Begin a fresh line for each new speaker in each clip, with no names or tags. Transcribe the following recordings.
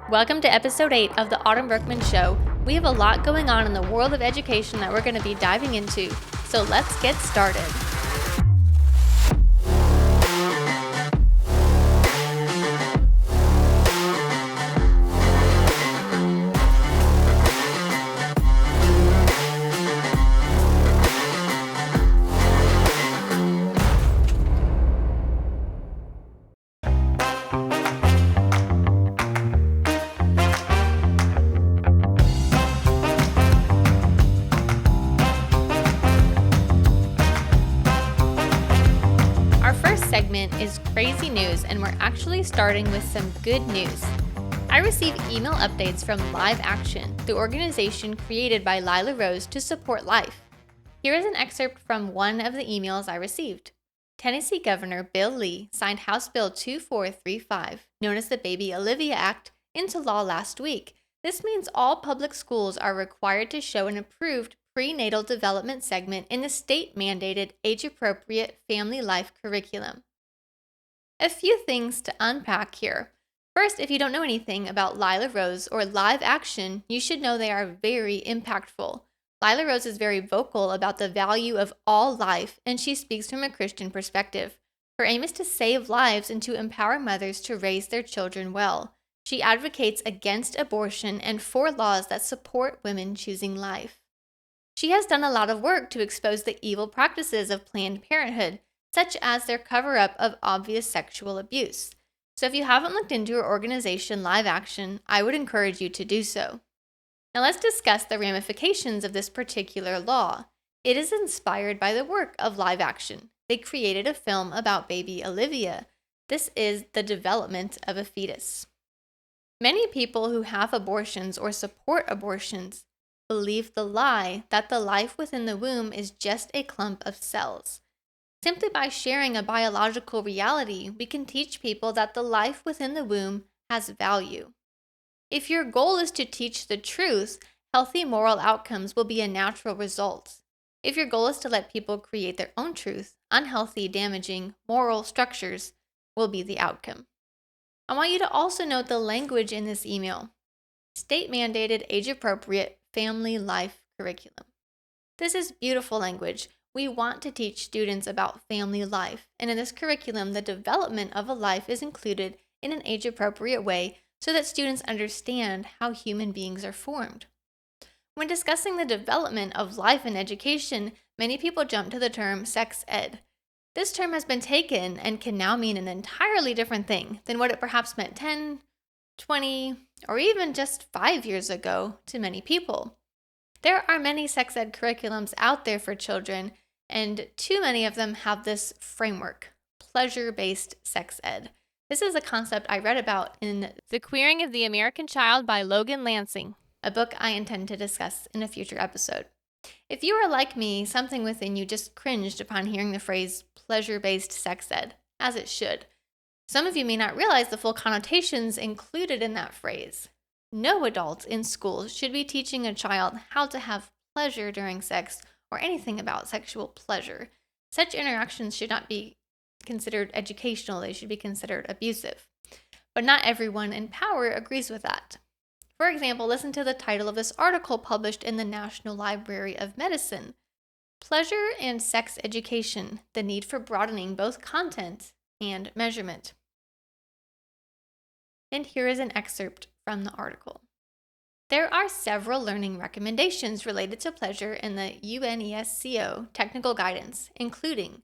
Welcome to episode 8 of The Autumn Brookman Show. We have a lot going on in the world of education that we're going to be diving into, so let's get started. Segment is crazy news, and we're actually starting with some good news. I receive email updates from Live Action, the organization created by Lila Rose to support life. Here is an excerpt from one of the emails I received. Tennessee Governor Bill Lee signed House Bill 2435, known as the Baby Olivia Act, into law last week. This means all public schools are required to show an approved prenatal development segment in the state-mandated age-appropriate family life curriculum. A few things to unpack here. First, if you don't know anything about Lila Rose or Live Action, you should know they are very impactful. Lila Rose is very vocal about the value of all life, and she speaks from a Christian perspective. Her aim is to save lives and to empower mothers to raise their children well. She advocates against abortion and for laws that support women choosing life. She has done a lot of work to expose the evil practices of Planned Parenthood, such as their cover-up of obvious sexual abuse. So if you haven't looked into her organization, Live Action, I would encourage you to do so. Now let's discuss the ramifications of this particular law. It is inspired by the work of Live Action. They created a film about baby Olivia. This is the development of a fetus. Many people who have abortions or support abortions believe the lie that the life within the womb is just a clump of cells. Simply by sharing a biological reality, we can teach people that the life within the womb has value. If your goal is to teach the truth, healthy moral outcomes will be a natural result. If your goal is to let people create their own truth, unhealthy, damaging moral structures will be the outcome. I want you to also note the language in this email. State-mandated, age-appropriate family life curriculum. This is beautiful language. We want to teach students about family life, and in this curriculum, the development of a life is included in an age-appropriate way so that students understand how human beings are formed. When discussing the development of life in education, many people jump to the term sex ed. This term has been taken and can now mean an entirely different thing than what it perhaps meant 10, 20, or even just 5 years ago to many people. There are many sex ed curriculums out there for children, and too many of them have this framework, pleasure-based sex ed. This is a concept I read about in The Queering of the American Child by Logan Lansing, a book I intend to discuss in a future episode. If you are like me, something within you just cringed upon hearing the phrase pleasure-based sex ed, as it should. Some of you may not realize the full connotations included in that phrase. No adult in school should be teaching a child how to have pleasure during sex or anything about sexual pleasure. Such interactions should not be considered educational, they should be considered abusive. But not everyone in power agrees with that. For example, listen to the title of this article published in the National Library of Medicine. Pleasure and Sex Education, the Need for Broadening Both Content and Measurement. And here is an excerpt from the article. There are several learning recommendations related to pleasure in the UNESCO technical guidance, including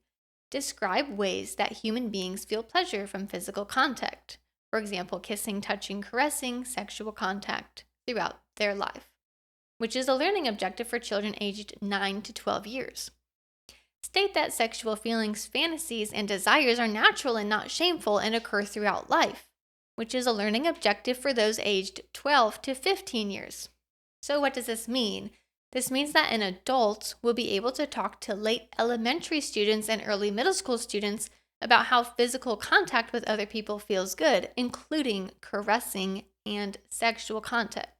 describe ways that human beings feel pleasure from physical contact, for example, kissing, touching, caressing, sexual contact throughout their life, which is a learning objective for children aged 9 to 12 years. State that sexual feelings, fantasies, and desires are natural and not shameful and occur throughout life, which is a learning objective for those aged 12 to 15 years. So what does this mean? This means that an adult will be able to talk to late elementary students and early middle school students about how physical contact with other people feels good, including caressing and sexual contact.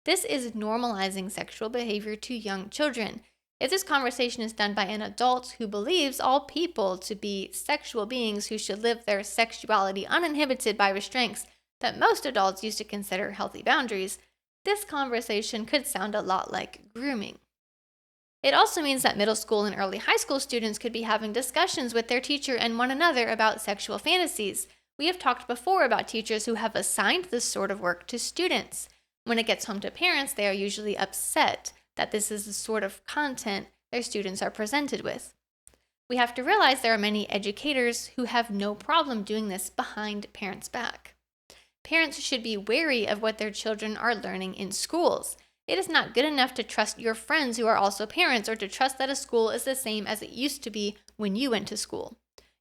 This is normalizing sexual behavior to young children. If this conversation is done by an adult who believes all people to be sexual beings who should live their sexuality uninhibited by restraints, that most adults used to consider healthy boundaries, this conversation could sound a lot like grooming. It also means that middle school and early high school students could be having discussions with their teacher and one another about sexual fantasies. We have talked before about teachers who have assigned this sort of work to students. When it gets home to parents, they are usually upset that this is the sort of content their students are presented with. We have to realize there are many educators who have no problem doing this behind parents' back. Parents should be wary of what their children are learning in schools. It is not good enough to trust your friends who are also parents or to trust that a school is the same as it used to be when you went to school.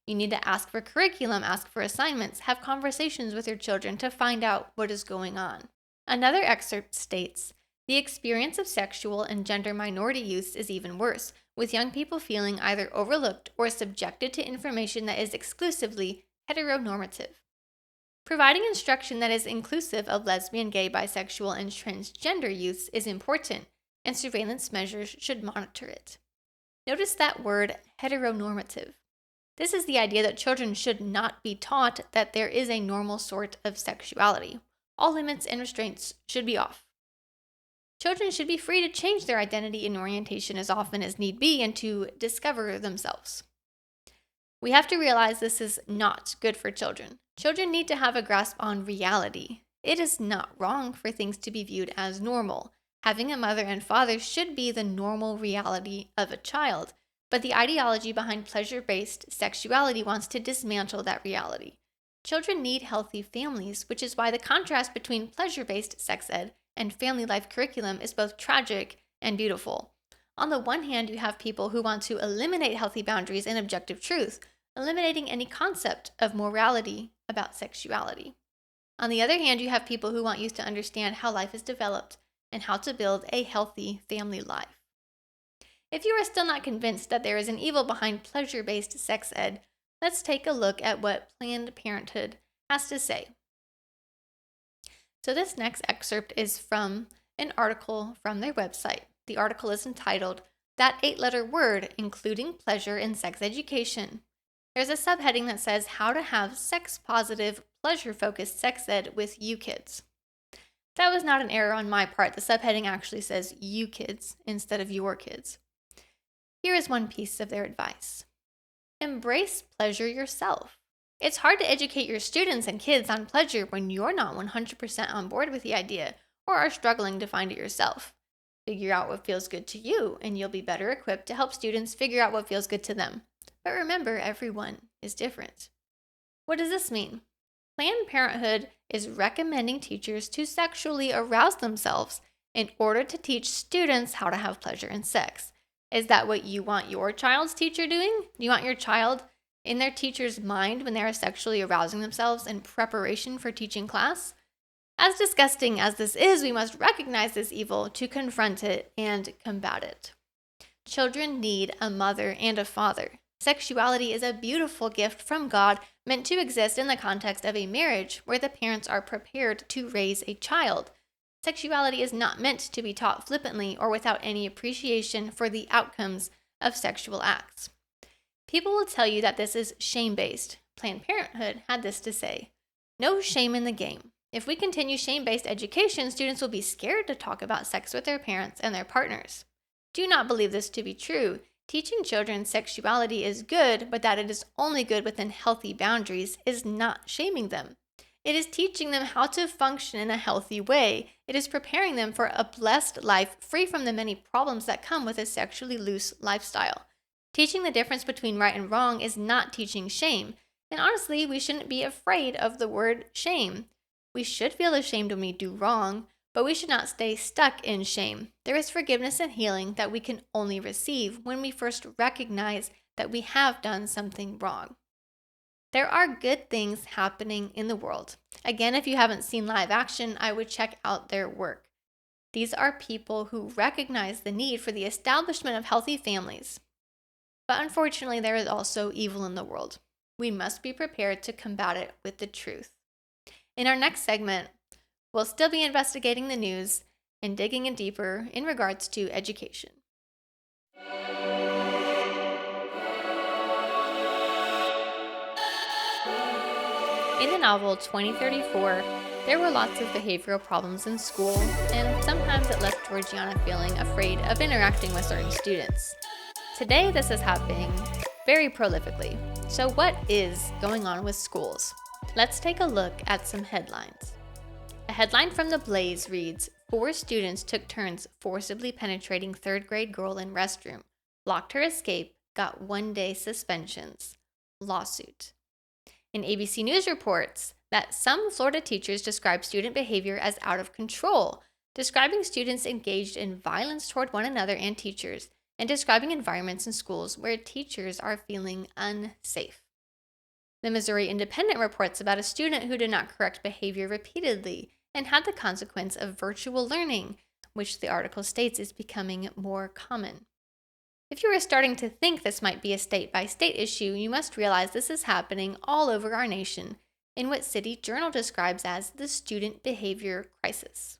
You need to ask for curriculum, ask for assignments, have conversations with your children to find out what is going on. Another excerpt states, the experience of sexual and gender minority youths is even worse, with young people feeling either overlooked or subjected to information that is exclusively heteronormative. Providing instruction that is inclusive of lesbian, gay, bisexual, and transgender youths is important, and surveillance measures should monitor it. Notice that word heteronormative. This is the idea that children should not be taught that there is a normal sort of sexuality. All limits and restraints should be off. Children should be free to change their identity and orientation as often as need be and to discover themselves. We have to realize this is not good for children. Children need to have a grasp on reality. It is not wrong for things to be viewed as normal. Having a mother and father should be the normal reality of a child, but the ideology behind pleasure-based sexuality wants to dismantle that reality. Children need healthy families, which is why the contrast between pleasure-based sex ed and family life curriculum is both tragic and beautiful. On the one hand, you have people who want to eliminate healthy boundaries and objective truth, eliminating any concept of morality about sexuality. On the other hand, you have people who want youth to understand how life is developed and how to build a healthy family life. If you are still not convinced that there is an evil behind pleasure-based sex ed, let's take a look at what Planned Parenthood has to say. So this next excerpt is from an article from their website. The article is entitled, That 8-Letter Word, Including Pleasure in Sex Education. There's a subheading that says, How to Have Sex-Positive, Pleasure-Focused Sex Ed with You Kids. That was not an error on my part. The subheading actually says you kids instead of your kids. Here is one piece of their advice. Embrace pleasure yourself. It's hard to educate your students and kids on pleasure when you're not 100% on board with the idea or are struggling to find it yourself. Figure out what feels good to you, and you'll be better equipped to help students figure out what feels good to them. But remember, everyone is different. What does this mean? Planned Parenthood is recommending teachers to sexually arouse themselves in order to teach students how to have pleasure in sex. Is that what you want your child's teacher doing? Do you want your child in their teacher's mind when they are sexually arousing themselves in preparation for teaching class? As disgusting as this is, we must recognize this evil to confront it and combat it. Children need a mother and a father. Sexuality is a beautiful gift from God meant to exist in the context of a marriage where the parents are prepared to raise a child. Sexuality is not meant to be taught flippantly or without any appreciation for the outcomes of sexual acts. People will tell you that this is shame-based. Planned Parenthood had this to say, No shame in the game. If we continue shame-based education, students will be scared to talk about sex with their parents and their partners. Do not believe this to be true. Teaching children sexuality is good, but that it is only good within healthy boundaries is not shaming them. It is teaching them how to function in a healthy way. It is preparing them for a blessed life free from the many problems that come with a sexually loose lifestyle. Teaching the difference between right and wrong is not teaching shame. And honestly, we shouldn't be afraid of the word shame. We should feel ashamed when we do wrong, but we should not stay stuck in shame. There is forgiveness and healing that we can only receive when we first recognize that we have done something wrong. There are good things happening in the world. Again, if you haven't seen live action, I would check out their work. These are people who recognize the need for the establishment of healthy families. But unfortunately, there is also evil in the world. We must be prepared to combat it with the truth. In our next segment, we'll still be investigating the news and digging in deeper in regards to education. In the novel 2034, there were lots of behavioral problems in school, and sometimes it left Georgiana feeling afraid of interacting with certain students. Today, this is happening very prolifically. So, what is going on with schools? Let's take a look at some headlines. A headline from The Blaze reads, 4 students took turns forcibly penetrating 3rd grade girl in restroom, blocked her escape, got 1-day suspensions. Lawsuit. And ABC News reports that some Florida teachers describe student behavior as out of control, describing students engaged in violence toward one another and teachers, and describing environments in schools where teachers are feeling unsafe. The Missouri Independent reports about a student who did not correct behavior repeatedly and had the consequence of virtual learning, which the article states is becoming more common. If you are starting to think this might be a state-by-state issue, you must realize this is happening all over our nation in what City Journal describes as the student behavior crisis.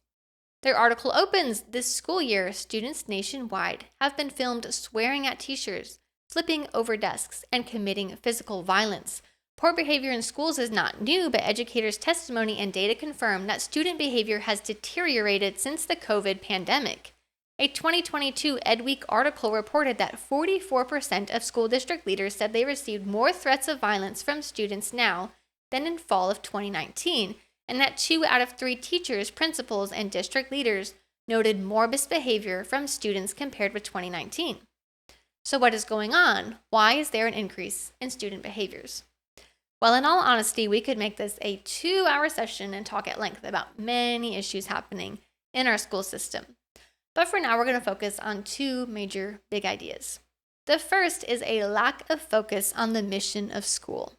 Their article opens, this school year, students nationwide have been filmed swearing at teachers, flipping over desks, and committing physical violence. Poor behavior in schools is not new, but educators' testimony and data confirm that student behavior has deteriorated since the COVID pandemic. A 2022 EdWeek article reported that 44% of school district leaders said they received more threats of violence from students now than in fall of 2019, and that 2 out of 3 teachers, principals, and district leaders noted more misbehavior from students compared with 2019. So what is going on? Why is there an increase in student behaviors? Well, in all honesty, we could make this a 2-hour session and talk at length about many issues happening in our school system. But for now, we're going to focus on 2 major big ideas. The first is a lack of focus on the mission of school.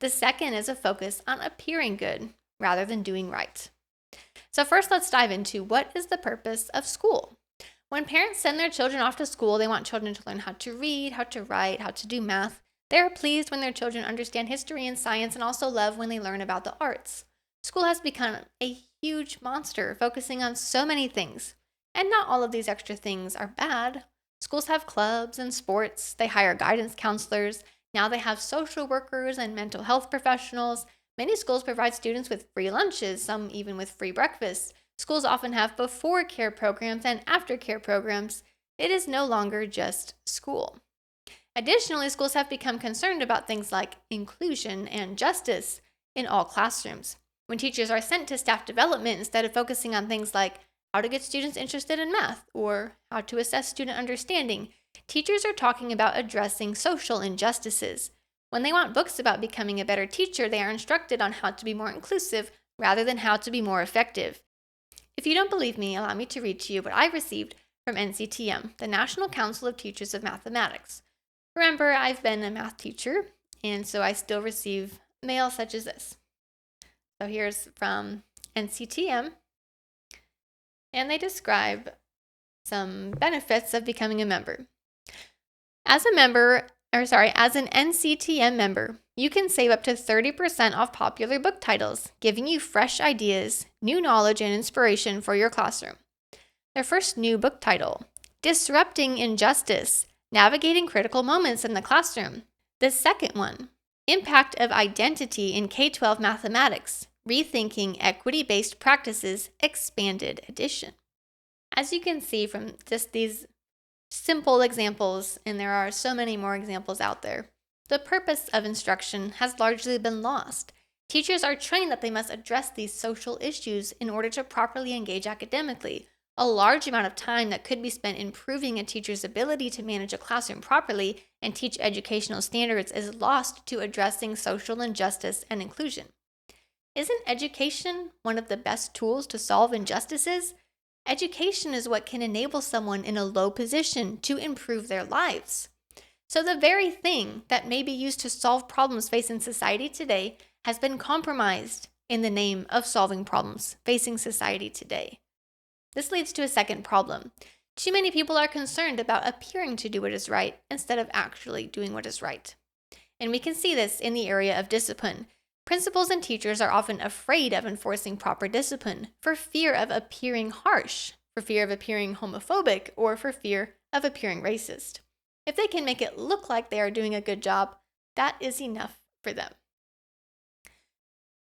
The second is a focus on appearing good rather than doing right. So first, let's dive into what is the purpose of school. When parents send their children off to school, they want children to learn how to read, how to write, how to do math. They are pleased when their children understand history and science and also love when they learn about the arts. School has become a huge monster, focusing on so many things. And not all of these extra things are bad. Schools have clubs and sports. They hire guidance counselors. Now they have social workers and mental health professionals. Many schools provide students with free lunches, some even with free breakfast. Schools often have before care programs and after care programs. It is no longer just school. Additionally, schools have become concerned about things like inclusion and justice in all classrooms. When teachers are sent to staff development instead of focusing on things like how to get students interested in math or how to assess student understanding, teachers are talking about addressing social injustices. When they want books about becoming a better teacher, they are instructed on how to be more inclusive rather than how to be more effective. If you don't believe me, allow me to read to you what I received from NCTM, the National Council of Teachers of Mathematics. Remember, I've been a math teacher, and so I still receive mail such as this. So here's from NCTM, and they describe some benefits of becoming a member. As an NCTM member, you can save up to 30% off popular book titles, giving you fresh ideas, new knowledge, and inspiration for your classroom. Their first new book title, Disrupting Injustice, Navigating Critical Moments in the Classroom. The second one, Impact of Identity in K-12 Mathematics, Rethinking Equity-Based Practices, Expanded Edition. As you can see from just these simple examples, and there are so many more examples out there, the purpose of instruction has largely been lost. Teachers are trained that they must address these social issues in order to properly engage academically. A large amount of time that could be spent improving a teacher's ability to manage a classroom properly and teach educational standards is lost to addressing social injustice and inclusion. Isn't education one of the best tools to solve injustices? Education is what can enable someone in a low position to improve their lives. So the very thing that may be used to solve problems facing society today has been compromised in the name of solving problems facing society today. This leads to a second problem. Too many people are concerned about appearing to do what is right instead of actually doing what is right. And we can see this in the area of discipline. Principals and teachers are often afraid of enforcing proper discipline for fear of appearing harsh, for fear of appearing homophobic, or for fear of appearing racist. If they can make it look like they are doing a good job, that is enough for them.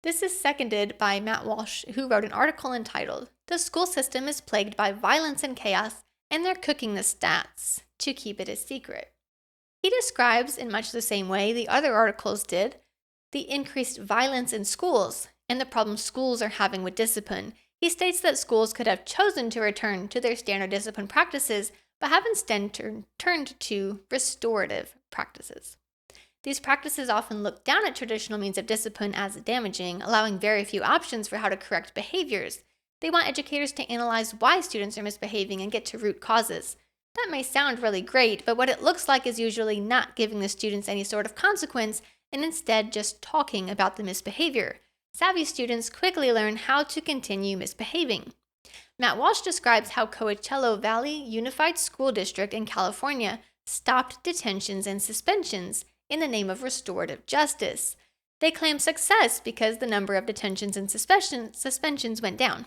This is seconded by Matt Walsh, who wrote an article entitled, "The School System is Plagued by Violence and Chaos, and They're Cooking the Stats to Keep It a Secret." He describes, in much the same way the other articles did, the increased violence in schools and the problems schools are having with discipline. He states that schools could have chosen to return to their standard discipline practices, but have instead turned to restorative practices. These practices often look down at traditional means of discipline as damaging, allowing very few options for how to correct behaviors. They want educators to analyze why students are misbehaving and get to root causes. That may sound really great, but what it looks like is usually not giving the students any sort of consequence and instead just talking about the misbehavior. Savvy students quickly learn how to continue misbehaving. Matt Walsh describes how Coachella Valley Unified School District in California stopped detentions and suspensions in the name of restorative justice. They claim success because the number of detentions and suspensions went down.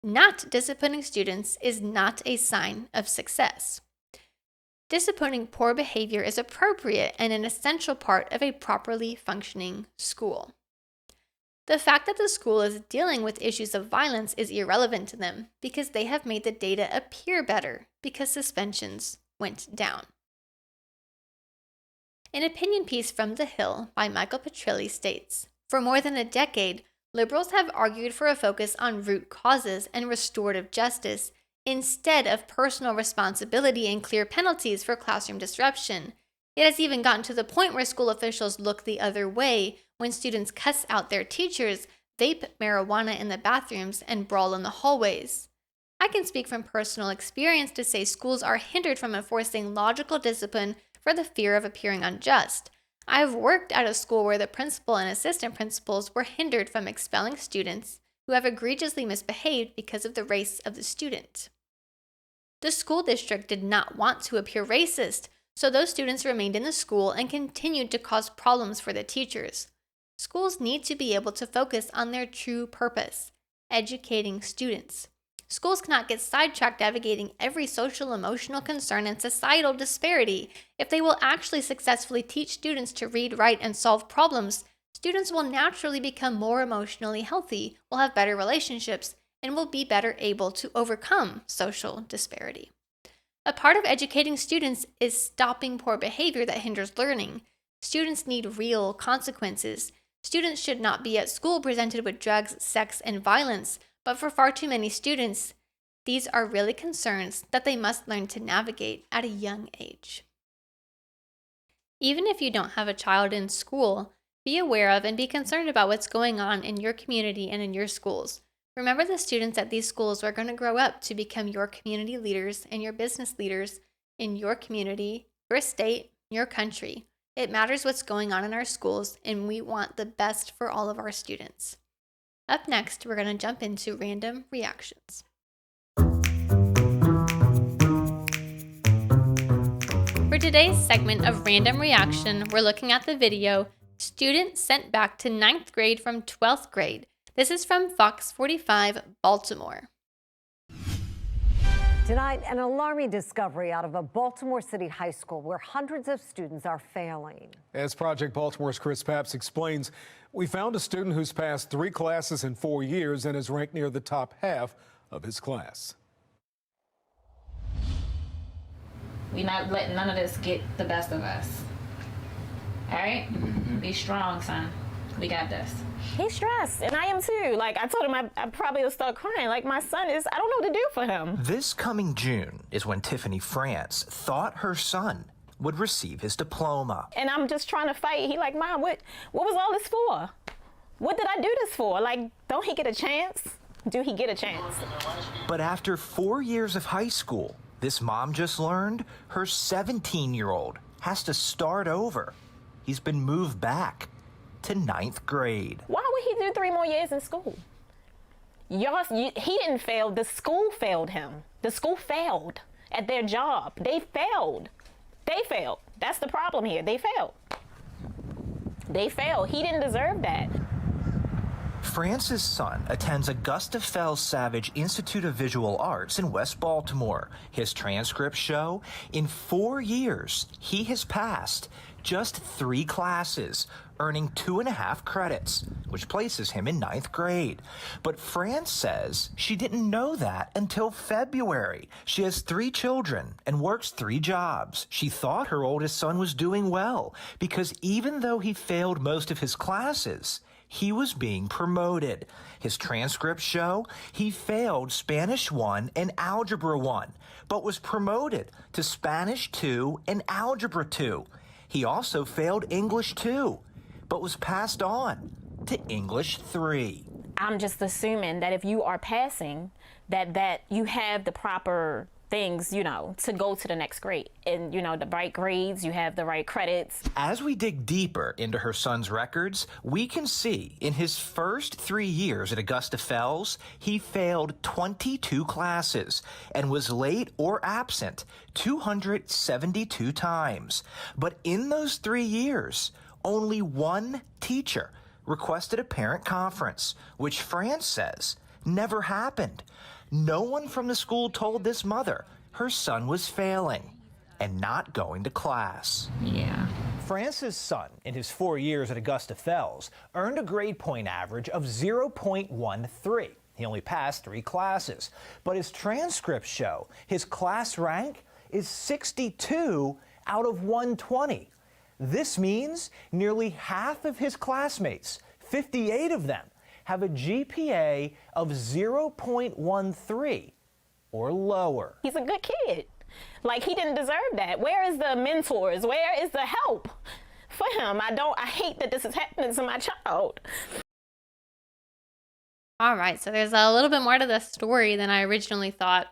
Not disciplining students is not a sign of success. Disciplining poor behavior is appropriate and an essential part of a properly functioning school. The fact that the school is dealing with issues of violence is irrelevant to them because they have made the data appear better because suspensions went down. An opinion piece from The Hill by Michael Petrilli states, "For more than a decade, liberals have argued for a focus on root causes and restorative justice instead of personal responsibility and clear penalties for classroom disruption. It has even gotten to the point where school officials look the other way when students cuss out their teachers, vape marijuana in the bathrooms, and brawl in the hallways. I can speak from personal experience to say schools are hindered from enforcing logical discipline for the fear of appearing unjust. I have worked at a school where the principal and assistant principals were hindered from expelling students who have egregiously misbehaved because of the race of the student. The school district did not want to appear racist, so those students remained in the school and continued to cause problems for the teachers. Schools need to be able to focus on their true purpose, educating students. Schools cannot get sidetracked navigating every social, emotional concern and societal disparity. If they will actually successfully teach students to read, write, and solve problems, students will naturally become more emotionally healthy, will have better relationships, and will be better able to overcome social disparity. A part of educating students is stopping poor behavior that hinders learning. Students need real consequences. Students should not be at school presented with drugs, sex, and violence, but for far too many students, these are really concerns that they must learn to navigate at a young age. Even if you don't have a child in school, be aware of and be concerned about what's going on in your community and in your schools. Remember, the students at these schools are going to grow up to become your community leaders and your business leaders in your community, your state, your country. It matters what's going on in our schools, and we want the best for all of our students. Up next, we're going to jump into random reactions. For today's segment of Random Reaction, we're looking at the video, "Student Sent Back to 9th Grade from 12th Grade." This is from Fox 45, Baltimore.
Tonight, an alarming discovery out of a Baltimore City high school where hundreds of students are failing.
As Project Baltimore's Chris Papps explains, we found a student who's passed 3 classes in 4 years and is ranked near the top half of his class.
We're not letting none of this get the best of us. All right? Be strong, son. We got this.
He's stressed, and I am too. Like, I told him I probably will start crying. Like, my son is, I don't know what to do for him.
This coming June is when Tiffany France thought her son would receive his diploma.
And I'm just trying to fight. He like, Mom, what was all this for? What did I do this for? Like, don't he get a chance? Do he get a chance?
But after 4 years of high school, this mom just learned her 17-year-old has to start over. He's been moved back to 9th grade.
Why would he do 3 more years in school? He didn't fail. The school failed him. The school failed at their job. They failed. They failed. That's the problem here. They failed. They failed. He didn't deserve that.
France's son attends Augusta Fells Savage Institute of Visual Arts in West Baltimore. His transcripts show in 4 years, he has passed just 3 classes, earning 2.5 credits, which places him in 9th grade. But France says she didn't know that until February. She has 3 children and works 3 jobs. She thought her oldest son was doing well because even though he failed most of his classes, he was being promoted. His transcripts show he failed Spanish 1 and Algebra 1, but was promoted to Spanish 2 and Algebra 2. He also failed English 2, but was passed on to English 3.
I'm just assuming that if you are passing, that you have the proper things, to go to the next grade. And, the right grades, you have the right credits.
As we dig deeper into her son's records, we can see in his first 3 years at Augusta Fells, he failed 22 classes and was late or absent 272 times. But in those 3 years, only one teacher requested a parent conference, which France says never happened. No one from the school told this mother her son was failing and not going to class.
Yeah.
France's son, in his 4 years at Augusta Fells, earned a grade point average of 0.13. He only passed 3 classes, but his transcripts show his class rank is 62 out of 120. This means nearly half of his classmates, 58 of them, have a GPA of 0.13 or lower.
He's a good kid. Like, he didn't deserve that. Where is the mentors? Where is the help for him? I hate that this is happening to my child.
All right, so there's a little bit more to the story than I originally thought.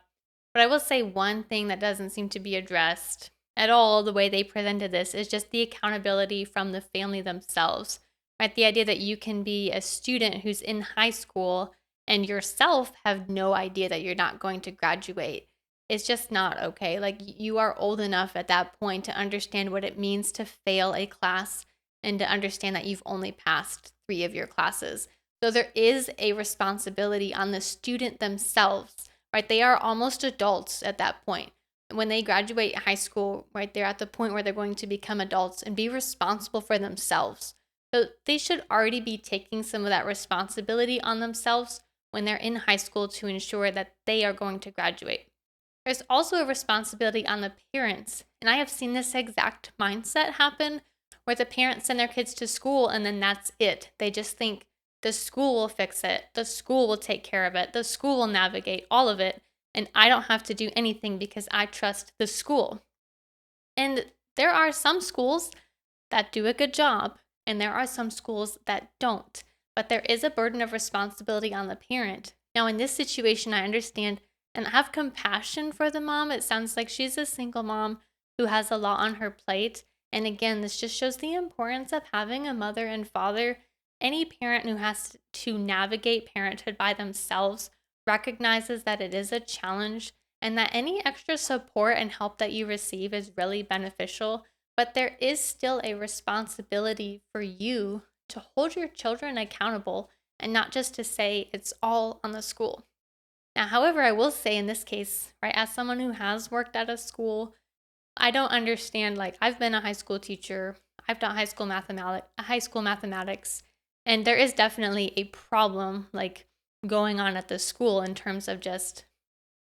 But I will say one thing that doesn't seem to be addressed at all the way they presented this is just the accountability from the family themselves. Right? The idea that you can be a student who's in high school and yourself have no idea that you're not going to graduate. It's just not okay. Like, you are old enough at that point to understand what it means to fail a class and to understand that you've only passed 3 of your classes. So there is a responsibility on the student themselves, right? They are almost adults at that point. When they graduate high school, right, they're at the point where they're going to become adults and be responsible for themselves. So they should already be taking some of that responsibility on themselves when they're in high school to ensure that they are going to graduate. There's also a responsibility on the parents. And I have seen this exact mindset happen where the parents send their kids to school and then that's it. They just think the school will fix it. The school will take care of it. The school will navigate all of it. And I don't have to do anything because I trust the school. And there are some schools that do a good job. And there are some schools that don't. But there is a burden of responsibility on the parent. Now, in this situation, I understand and have compassion for the mom. It sounds like she's a single mom who has a lot on her plate. And again, this just shows the importance of having a mother and father. Any parent who has to navigate parenthood by themselves recognizes that it is a challenge and that any extra support and help that you receive is really beneficial. But there is still a responsibility for you to hold your children accountable and not just to say it's all on the school. Now, however, I will say in this case, right, as someone who has worked at a school, I don't understand, like, I've been a high school teacher, I've done high school mathematics, and there is definitely a problem, like, going on at the school in terms of just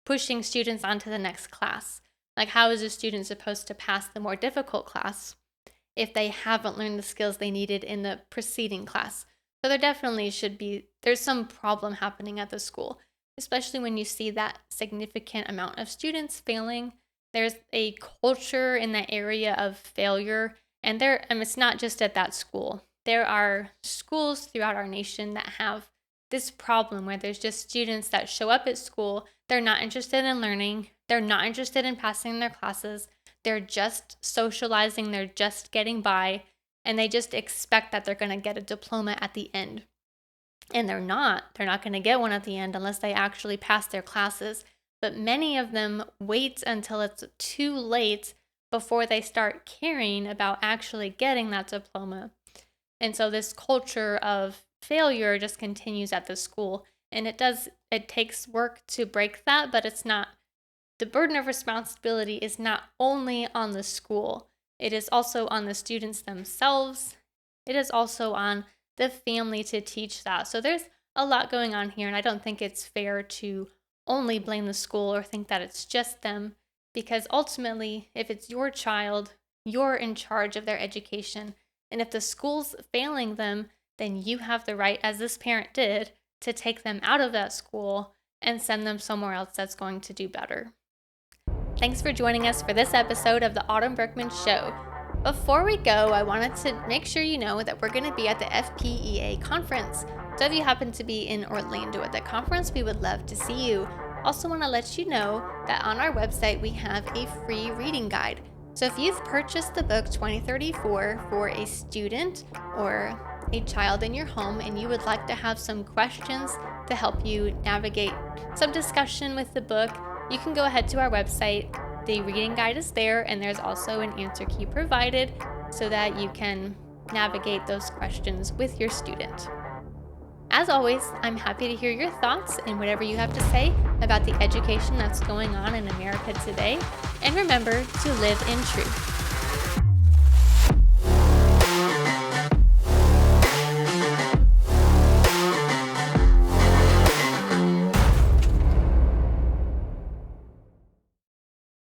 pushing students onto the next class. Like, how is a student supposed to pass the more difficult class if they haven't learned the skills they needed in the preceding class? So there definitely there's some problem happening at the school, especially when you see that significant amount of students failing. There's a culture in that area of failure, and it's not just at that school. There are schools throughout our nation that have this problem where there's just students that show up at school, they're not interested in learning, they're not interested in passing their classes, they're just socializing, they're just getting by, and they just expect that they're going to get a diploma at the end. And they're not going to get one at the end unless they actually pass their classes. But many of them wait until it's too late before they start caring about actually getting that diploma. And so this culture of failure just continues at the school. And it takes work to break that, but the burden of responsibility is not only on the school. It is also on the students themselves. It is also on the family to teach that. So there's a lot going on here, and I don't think it's fair to only blame the school or think that it's just them, because ultimately, if it's your child, you're in charge of their education. And if the school's failing them, then you have the right, as this parent did, to take them out of that school and send them somewhere else that's going to do better. Thanks for joining us for this episode of the Autumn Brookman Show. Before we go, I wanted to make sure you know that we're going to be at the FPEA conference. So if you happen to be in Orlando at the conference, we would love to see you. Also want to let you know that on our website, we have a free reading guide. So if you've purchased the book 2034 for a student or a child in your home and you would like to have some questions to help you navigate some discussion with the book, you can go ahead to our website. The reading guide is there, and there's also an answer key provided so that you can navigate those questions with your student. As always, I'm happy to hear your thoughts and whatever you have to say about the education that's going on in America today. And remember to live in truth.